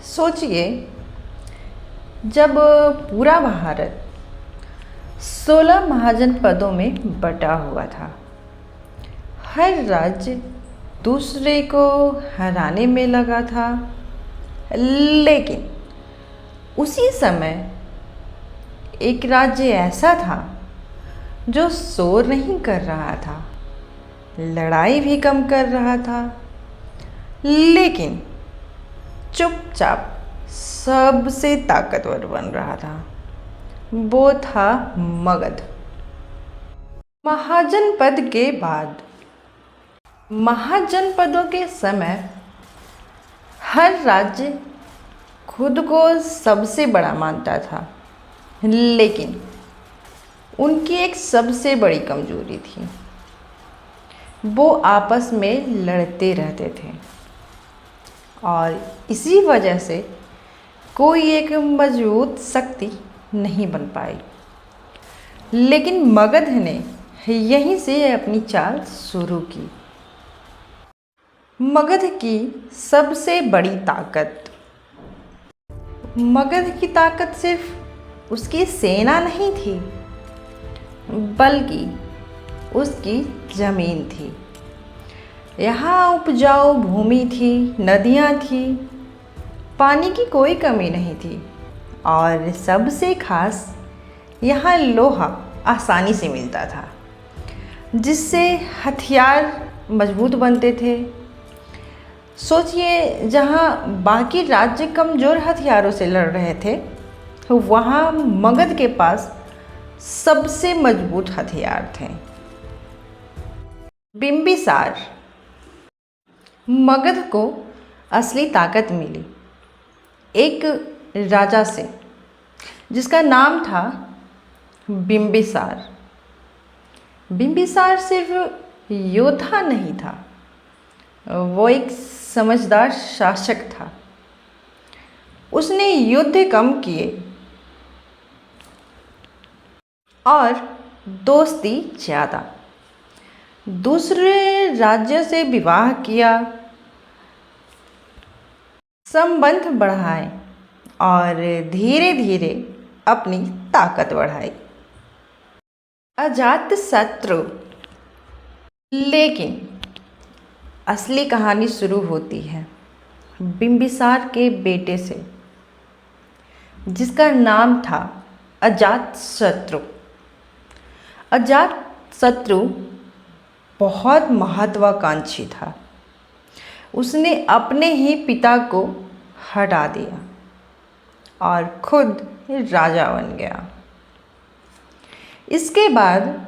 सोचिए, जब पूरा भारत 16 महाजनपदों में बटा हुआ था, हर राज्य दूसरे को हराने में लगा था, लेकिन उसी समय एक राज्य ऐसा था जो शोर नहीं कर रहा था, लड़ाई भी कम कर रहा था, लेकिन चुपचाप सबसे ताकतवर बन रहा था। वो था मगध। महाजनपद के बाद महाजनपदों के समय हर राज्य खुद को सबसे बड़ा मानता था, लेकिन उनकी एक सबसे बड़ी कमजोरी थी। वो आपस में लड़ते रहते थे और इसी वजह से कोई एक मजबूत शक्ति नहीं बन पाई। लेकिन मगध ने यहीं से अपनी चाल शुरू की। मगध की सबसे बड़ी ताकत, मगध की ताकत सिर्फ उसकी सेना नहीं थी, बल्कि उसकी जमीन थी। यहाँ उपजाऊ भूमि थी, नदियाँ थी, पानी की कोई कमी नहीं थी और सबसे खास यहाँ लोहा आसानी से मिलता था, जिससे हथियार मजबूत बनते थे। सोचिए, जहाँ बाकी राज्य कमज़ोर हथियारों से लड़ रहे थे, तो वहाँ मगध के पास सबसे मजबूत हथियार थे। बिंबिसार। मगध को असली ताकत मिली एक राजा से, जिसका नाम था बिंबिसार। बिंबिसार सिर्फ योद्धा नहीं था, वो एक समझदार शासक था। उसने युद्ध कम किए और दोस्ती ज़्यादा। दूसरे राज्यों से विवाह किया, संबंध बढ़ाए और धीरे धीरे अपनी ताकत बढ़ाई। अजातशत्रु। लेकिन असली कहानी शुरू होती है बिंबिसार के बेटे से, जिसका नाम था अजातशत्रु। अजातशत्रु बहुत महत्वाकांक्षी था। उसने अपने ही पिता को हटा दिया और खुद राजा बन गया। इसके बाद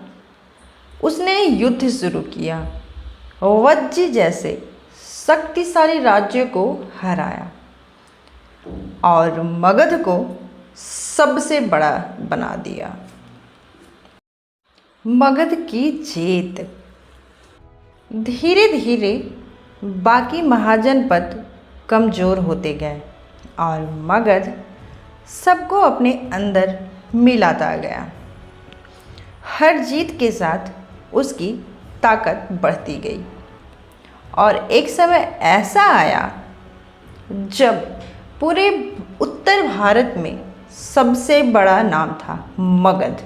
उसने युद्ध शुरू किया, वज्जी जैसे शक्तिशाली राज्यों को हराया और मगध को सबसे बड़ा बना दिया। मगध की जीत। धीरे धीरे बाकी महाजनपद कमज़ोर होते गए और मगध सबको अपने अंदर मिलाता गया। हर जीत के साथ उसकी ताकत बढ़ती गई और एक समय ऐसा आया जब पूरे उत्तर भारत में सबसे बड़ा नाम था मगध।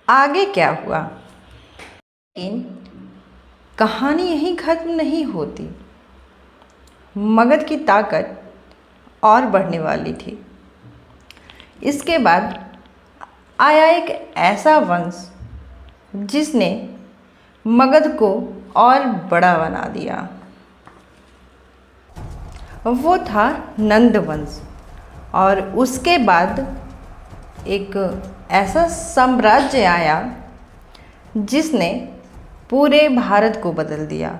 आगे क्या हुआ? लेकिन कहानी यहीं खत्म नहीं होती। मगध की ताकत और बढ़ने वाली थी। इसके बाद आया एक ऐसा वंश जिसने मगध को और बड़ा बना दिया। वो था नंद वंश। और उसके बाद एक ऐसा साम्राज्य आया जिसने पूरे भारत को बदल दिया,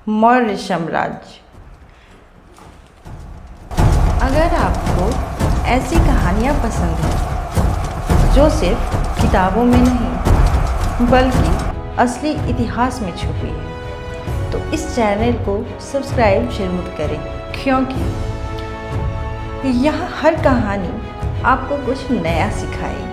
मौर्य साम्राज्य। अगर आपको ऐसी कहानियाँ पसंद हैं जो सिर्फ किताबों में नहीं बल्कि असली इतिहास में छुपी है, तो इस चैनल को सब्सक्राइब जरूर करें, क्योंकि यहाँ हर कहानी आपको कुछ नया सिखाएगी।